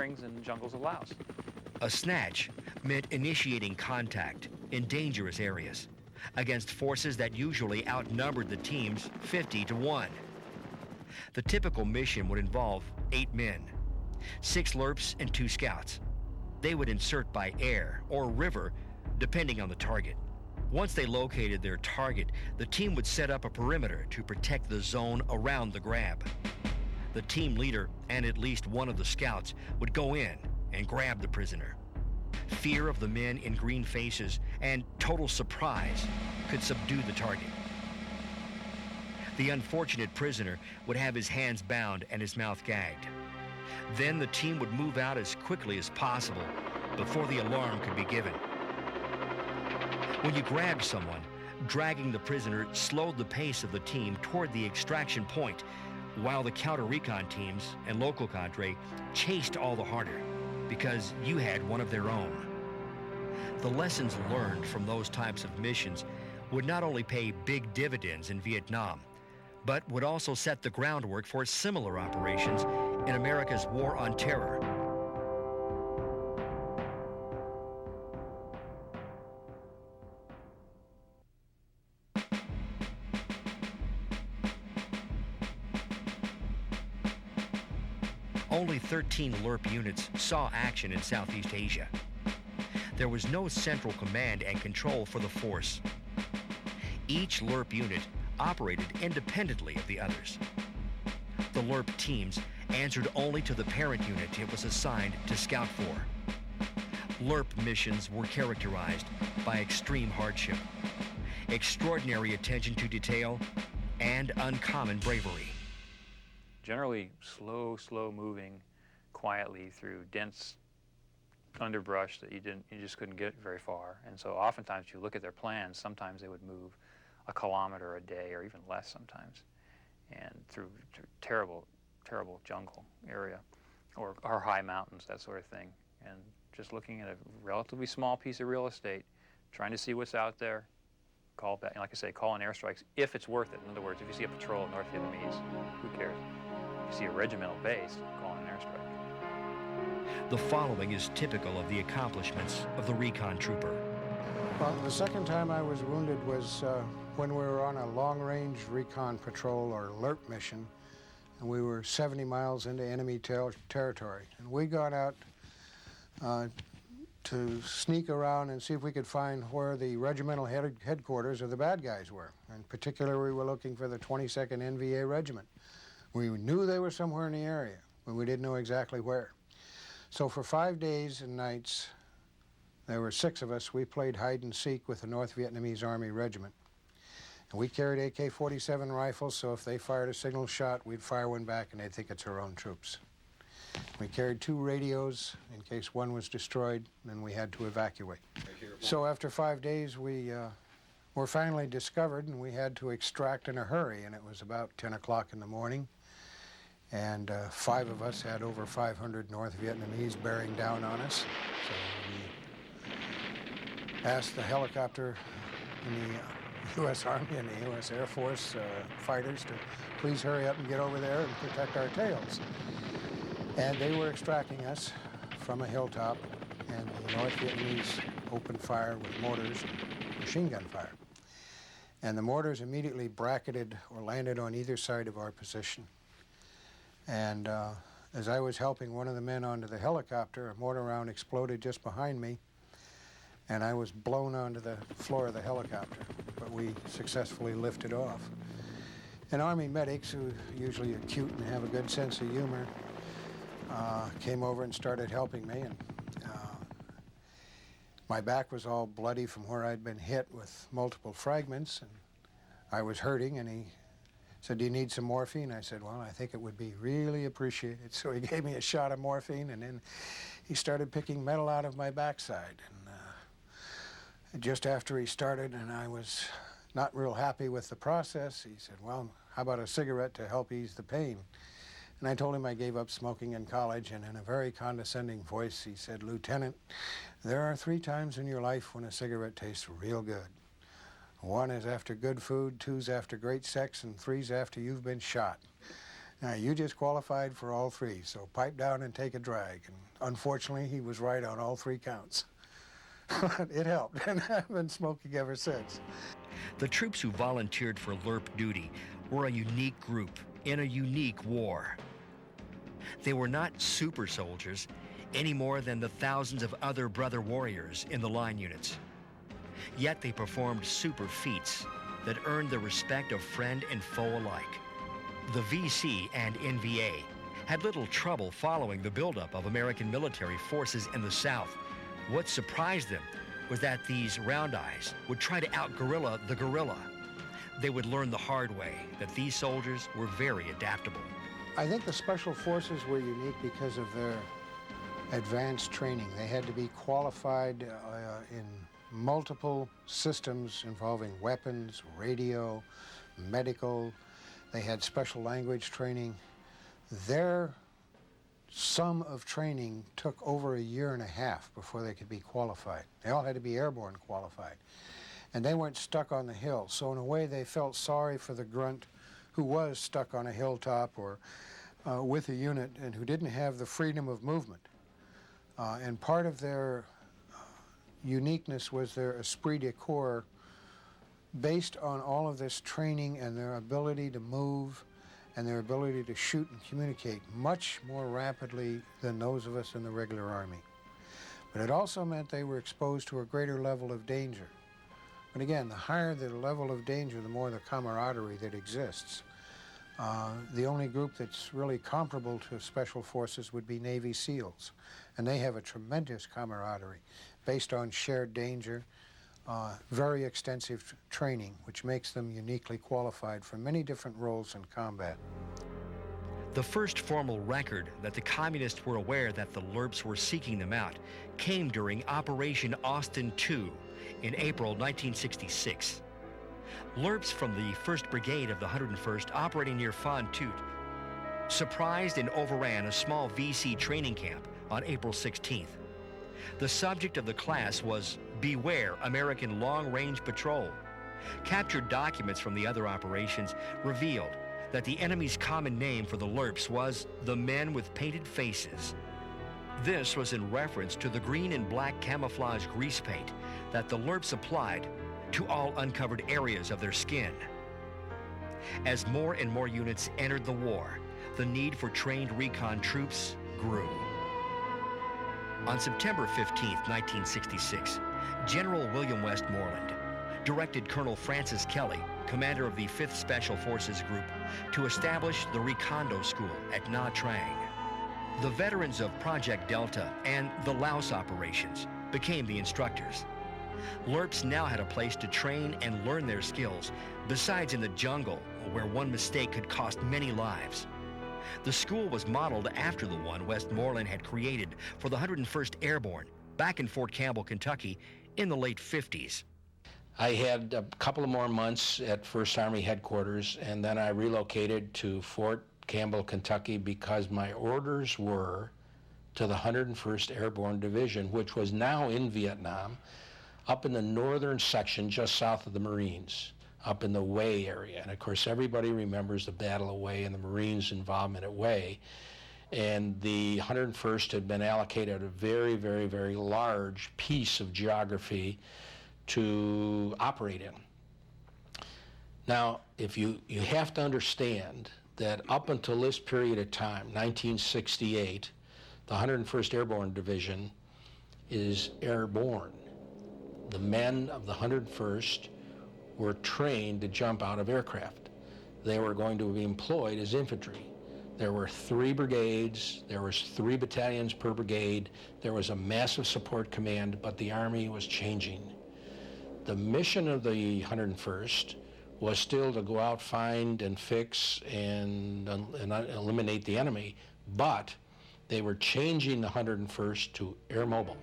clearings and jungles of Laos. A snatch meant initiating contact in dangerous areas against forces that usually outnumbered the teams 50-1. The typical mission would involve 8 men, 6 Lrrps and 2 scouts. They would insert by air or river, depending on the target. Once they located their target, the team would set up a perimeter to protect the zone around the grab. The team leader and at least one of the scouts would go in and grab the prisoner. Fear of the men in green faces and total surprise could subdue the target. The unfortunate prisoner would have his hands bound and his mouth gagged. Then the team would move out as quickly as possible before the alarm could be given. When you grabbed someone, dragging the prisoner slowed the pace of the team toward the extraction point, while the counter-recon teams and local cadre chased all the harder because you had one of their own. The lessons learned from those types of missions would not only pay big dividends in Vietnam, but would also set the groundwork for similar operations in America's War on Terror. Only 13 Lrrp units saw action in Southeast Asia. There was no central command and control for the force. Each Lrrp unit operated independently of the others. The Lrrp teams answered only to the parent unit it was assigned to scout for. Lrrp missions were characterized by extreme hardship, extraordinary attention to detail, and uncommon bravery. Generally slow moving quietly through dense underbrush that you just couldn't get very far. And so oftentimes you look at their plans, sometimes they would move a kilometer a day or even less sometimes, and through terrible jungle area or high mountains, that sort of thing. And just looking at a relatively small piece of real estate, trying to see what's out there, call back, and like I say, call in airstrikes if it's worth it. In other words, if you see a patrol of North Vietnamese, who cares? If you see a regimental base, call in an airstrike. The following is typical of the accomplishments of the recon trooper. Well, the second time I was wounded was when we were on a long-range recon patrol or Lrrp mission, and we were 70 miles into enemy territory. And we got out to sneak around and see if we could find where the regimental headquarters of the bad guys were. In particular, we were looking for the 22nd NVA Regiment. We knew they were somewhere in the area, but we didn't know exactly where. So for 5 days and nights, there were 6 of us. We played hide and seek with the North Vietnamese Army Regiment. And we carried AK-47 rifles, so if they fired a signal shot, we'd fire one back and they'd think it's our own troops. We carried 2 radios in case one was destroyed, and we had to evacuate. So after 5 days, we were finally discovered, and we had to extract in a hurry, and it was about 10 o'clock in the morning. And 5 of us had over 500 North Vietnamese bearing down on us. So we asked the helicopter in the U.S. Army and the U.S. Air Force fighters to please hurry up and get over there and protect our tails. And they were extracting us from a hilltop, and the North Vietnamese opened fire with mortars and machine gun fire. And the mortars immediately bracketed or landed on either side of our position. And as I was helping one of the men onto the helicopter, a mortar round exploded just behind me, and I was blown onto the floor of the helicopter, but we successfully lifted off. And Army medics, who are usually acute and have a good sense of humor, came over and started helping me, and my back was all bloody from where I'd been hit with multiple fragments, and I was hurting, and he said, "Do you need some morphine?" I said, "Well, I think it would be really appreciated." So he gave me a shot of morphine, and then he started picking metal out of my backside. And just after he started, and I was not real happy with the process, he said, "Well, how about a cigarette to help ease the pain?" And I told him I gave up smoking in college, and in a very condescending voice, he said, "Lieutenant, there are 3 times in your life when a cigarette tastes real good. 1 is after good food, 2's after great sex, and 3's after you've been shot." Now, you just qualified for all three, so pipe down and take a drag. And unfortunately, he was right on all three counts. But it helped, and I've been smoking ever since. The troops who volunteered for Lrrp duty were a unique group in a unique war. They were not super soldiers any more than the thousands of other brother warriors in the line units. Yet they performed super feats that earned the respect of friend and foe alike. The VC and NVA had little trouble following the buildup of American military forces in the South. What surprised them was that these round eyes would try to out-guerrilla the guerrilla. They would learn the hard way that these soldiers were very adaptable. I think the Special Forces were unique because of their advanced training. They had to be qualified in multiple systems involving weapons, radio, medical. They had special language training. Their sum of training took over a year and a half before they could be qualified. They all had to be airborne qualified. And they weren't stuck on the hill. So in a way, they felt sorry for the grunt who was stuck on a hilltop or with a unit and who didn't have the freedom of movement. And part of their uniqueness was their esprit de corps, based on all of this training and their ability to move and their ability to shoot and communicate much more rapidly than those of us in the regular Army. But it also meant they were exposed to a greater level of danger. But again, the higher the level of danger, the more the camaraderie that exists. The only group that's really comparable to Special Forces would be Navy SEALs. And they have a tremendous camaraderie based on shared danger, very extensive training, which makes them uniquely qualified for many different roles in combat. The first formal record that the communists were aware that the Lrrps were seeking them out came during Operation Austin II in April 1966. Lrrps from the 1st Brigade of the 101st, operating near Fontoot, surprised and overran a small VC training camp on April 16th. The subject of the class was Beware American Long-Range Patrol. Captured documents from the other operations revealed that the enemy's common name for the Lrrps was the Men with Painted Faces. This was in reference to the green and black camouflage grease paint that the Lrrps applied to all uncovered areas of their skin. As more and more units entered the war, the need for trained recon troops grew. On September 15, 1966, General William Westmoreland directed Colonel Francis Kelly, commander of the 5th Special Forces Group, to establish the Recondo School at Nha Trang. The veterans of Project Delta and the Laos operations became the instructors. Lrrps now had a place to train and learn their skills, besides in the jungle, where one mistake could cost many lives. The school was modeled after the one Westmoreland had created for the 101st Airborne back in Fort Campbell, Kentucky in the late 50s. I had a couple of more months at 1st Army headquarters, and then I relocated to Fort Campbell, Kentucky, because my orders were to the 101st Airborne Division, which was now in Vietnam, up in the northern section just south of the Marines, up in the Hue area. And of course, everybody remembers the Battle of Hue and the Marines' involvement at Hue. And the 101st had been allocated a very, very, very large piece of geography to operate in. Now, you have to understand that up until this period of time, 1968, the 101st Airborne Division is airborne. The men of the 101st were trained to jump out of aircraft. They were going to be employed as infantry. There were 3 brigades, there was 3 battalions per brigade, there was a massive support command, but the Army was changing. The mission of the 101st was still to go out, find and fix and eliminate the enemy, but they were changing the 101st to air mobile.